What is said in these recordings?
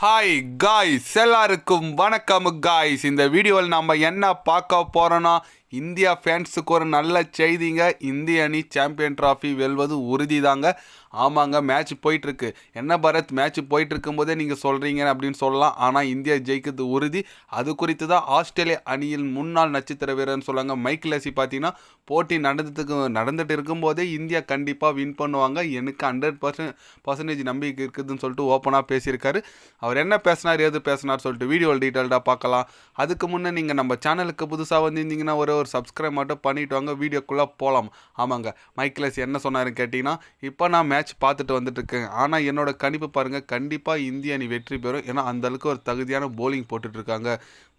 Hi guys, எல்லாருக்கும் வணக்கம் guys. இந்த வீடியோவில் நம்ம என்ன பார்க்க போகிறோன்னா, இந்தியா ஃபேன்ஸுக்கு ஒரு நல்ல செய்திங்க. இந்திய அணி சாம்பியன் ட்ராஃபி வெல்வது உறுதி தாங்க. ஆமாங்க, மேட்ச் போயிட்டுருக்கு. என்ன பரத், மேட்ச் போயிட்டு இருக்கும்போதே நீங்கள் சொல்கிறீங்க அப்படின்னு சொல்லலாம். ஆனால் இந்தியா ஜெயிக்கிறது உறுதி. அது குறித்து தான் ஆஸ்திரேலிய அணியின் முன்னாள் நட்சத்திர வீரர்னு சொல்லுவாங்க மைக்கேல் ஹசி பார்த்தீங்கன்னா, போட்டி நடந்துட்டு இருக்கும்போதே இந்தியா கண்டிப்பாக வின் பண்ணுவாங்க, எனக்கு 100% நம்பிக்கை இருக்குதுன்னு சொல்லிட்டு ஓப்பனாக பேசியிருக்காரு. அவர் என்ன பேசினார், ஏது பேசினார் சொல்லிட்டு வீடியோவில் டீட்டெயில்டாக பார்க்கலாம். அதுக்கு முன்னே நீங்கள் நம்ம சேனலுக்கு புதுசாக வந்திருந்தீங்கன்னா ஒரு சப்ஸ்கிரைப் மட்டும் பண்ணிவிட்டு வாங்க, வீடியோக்குள்ளே போகலாம். ஆமாங்க, மைக்கேல் ஹசி என்ன சொன்னாருன்னு கேட்டிங்கன்னா, இப்போ நான் மேட்ச் பார்த்துட்டு வந்துட்டு இருக்கேன். ஆனால் என்னோட கணிப்பு பாருங்கள், கண்டிப்பாக இந்திய அணி வெற்றி பெறும். ஏன்னா அந்தளவுக்கு ஒரு தகுதியான போலிங் போட்டுட்ருக்காங்க.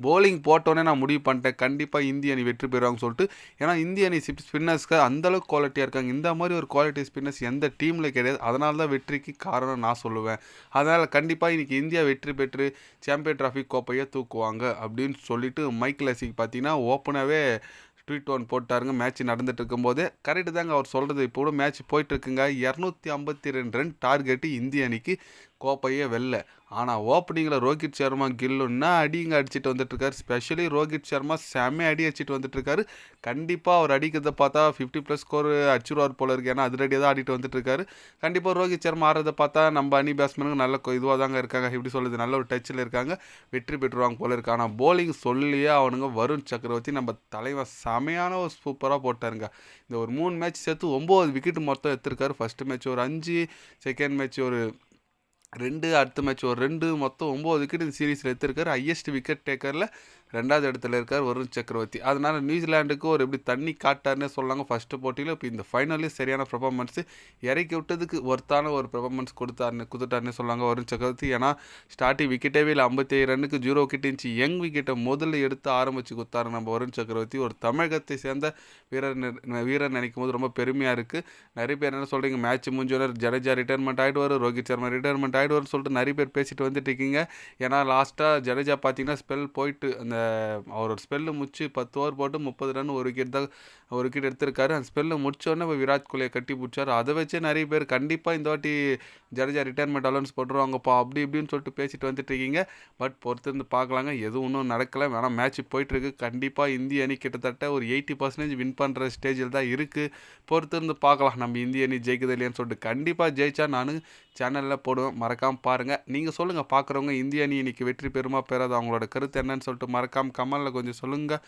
போலிங் போட்டோன்னே நான் முடிவு பண்ணிட்டேன், கண்டிப்பாக இந்திய அணி வெற்றி பெறுவாங்கன்னு சொல்லிட்டு. ஏன்னா இந்திய அணி ஸ்பின்னர்ஸ்க்கு அந்தளவுக்கு குவாலிட்டியாக இருக்காங்க. இந்த மாதிரி ஒரு குவாலிட்டி ஸ்பின்னர்ஸ் எந்த டீமில் கிடையாது. அதனால தான் வெற்றிக்கு காரணம் நான் சொல்லுவேன். அதனால் கண்டிப்பாக இன்றைக்கி இந்தியா வெற்றி பெற்று சாம்பியன் ட்ராஃபி கோப்பையை தூக்குவாங்க அப்படின்னு சொல்லிட்டு மைக்கேல் ஹசிக்கு பார்த்தீங்கன்னா ஓப்பனாகவே ட்வீட் ஒன் போட்டாருங்க. மேட்ச் நடந்துட்டு இருக்கும்போது கரெக்டு தாங்க அவர் சொல்கிறது. இப்போ கூட மேட்ச் போயிட்டுருக்குங்க. 252 ரன் டார்கெட்டு இந்திய அணிக்கு கோப்பையே வெல்ல. ஆனால் ஓப்பனிங்கில் ரோஹித் சர்மா கில்லுன்னா அடிங்க அடிச்சுட்டு வந்துட்டுருக்காரு. ஸ்பெஷலி ரோஹித் சர்மா செம்மையாக அடி அடிச்சுட்டு வந்துட்டுருக்காரு. கண்டிப்பாக அவர் அடிக்கிறத பார்த்தா 50+ ஸ்கோர் அடிச்சுருவார் போல இருக்குது. ஏன்னா அதிரடியாக தான் ஆடிட்டு வந்துட்டுருக்காரு. கண்டிப்பாக ரோஹித் சர்மா ஆடுறதை பார்த்தா நம்ம அணி பேட்ஸ்மேனுக்கு நல்ல இதுவாக தாங்க இருக்காங்க. எப்படி சொல்கிறது, நல்ல ஒரு டச்சில் இருக்காங்க, வெற்றி பெற்றுருவாங்க போல இருக்கு. ஆனால் போலிங் சொல்லியே அவனுங்க வருண் சக்கரவர்த்தி நம்ம தலைவர் செமையான ஒரு சூப்பராக போட்டாருங்க. இந்த ஒரு 3 மேட்ச் சேர்த்து 9 விக்கெட் மொத்தம் எடுத்திருக்காரு. ஃபஸ்ட்டு மேட்ச் ஒரு 5, செகண்ட் மேட்ச் ஒரு 2, அடுத்த மேட்ச் ஒரு 2, மொத்தம் 9 விக்கெட் இந்த சீரீஸில் எடுத்திருக்காரு. ஹையஸ்ட் விக்கெட் டேக்கரில் 2வது இடத்துல இருக்கார் வருண் சக்கரவர்த்தி. அதனால் நியூசிலாண்டுக்கு ஒரு எப்படி தண்ணி காட்டாருன்னே சொல்லாங்க ஃபஸ்ட்டு போட்டியில். இப்போ இந்த ஃபைனல்லையும் சரியான பெர்ஃபார்மன்ஸு, இறக்கி விட்டதுக்கு ஒர்த்தான ஒரு பெர்ஃபார்மன்ஸ் கொடுத்தாருன்னே சொல்லாங்க வருண் சக்கரவர்த்தி. ஏன்னா ஸ்டார்டிங் விக்கெட்டே இல்லை, 57 ரன்னுக்கு 0 விக்கெட் இருந்துச்சு. யங் விக்கெட்டை முதல்ல எடுத்து ஆரம்பித்து கொடுத்தாரு நம்ம வருண் சக்கரவர்த்தி. ஒரு தமிழகத்தை சேர்ந்த வீரர் நினைக்கும் போது ரொம்ப பெருமையாக இருக்குது. நிறைய பேர் என்ன சொல்கிறீங்க, மேட்ச் முடிஞ்சோட ஜடேஜா ரிட்டையர்மெண்ட் ஆகிடுவார், ரோஹித் சர்மா ரிட்டையர்மெண்ட் ஆகிடுவார்னு சொல்லிட்டு நிறைய பேர் பேசிட்டு வந்துட்டு இருக்கீங்க. ஏன்னா லாஸ்ட்டாக ஜடேஜா பார்த்தீங்கன்னா ஸ்பெல் போயிட்டு அந்த அவரோட ஸ்பெல்லு முடிச்சு 10 ஓவர் போட்டு 30 ரன் ஒரு விக்கெட் எடுத்திருக்காரு. அந்த ஸ்பெல்லை முடிச்சோடனே இப்போ விராட் கோலியை கட்டி பிடிச்சார். அதை வச்சே நிறைய பேர் கண்டிப்பாக இந்த வாட்டி ஜடேஜா ரிட்டையர்மெண்ட் அலௌன்ஸ் போட்டுருவாங்கப்பா அப்படி இப்படின்னு சொல்லிட்டு பேசிட்டு வந்துட்டு இருக்கீங்க. பட் பொறுத்திருந்து பார்க்கலாங்க, எதுவும் ஒன்றும் நடக்கலை. வேணால் மேட்ச் போயிட்டுருக்கு. கண்டிப்பாக இந்திய அணி கிட்டத்தட்ட ஒரு 80% வின் பண்ணுற ஸ்டேஜில் தான் இருக்குது. பொறுத்திருந்து பார்க்கலாம் நம்ம இந்திய அணி ஜெயிக்குது இல்லையான்னு சொல்லிட்டு. கண்டிப்பாக ஜெயிச்சா நான் சேனலில் போடுவேன், மறக்காமல் பாருங்கள். நீங்கள் சொல்லுங்கள், பார்க்குறவங்க இந்திய அணி இன்னைக்கு வெற்றி பெறுமா பெறாது, அவங்களோட கருத்து என்னன்னு சொல்லிட்டு மறக்காமல் கமெண்டில் கொஞ்சம் சொல்லுங்கள்.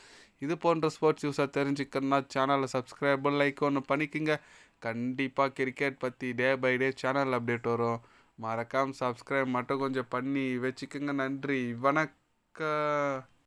இது போன்ற ஸ்போர்ட்ஸ் நியூஸாக தெரிஞ்சுக்கணுன்னா சேனலை சப்ஸ்கிரைப் லைக் ஒன்று பண்ணிக்கோங்க. கண்டிப்பாக கிரிக்கெட் பற்றி day by day channel update வரும். மறக்காமல் சப்ஸ்கிரைப் மட்டும் கொஞ்சம் பண்ணி வச்சுக்கோங்க. நன்றி, வணக்கம்.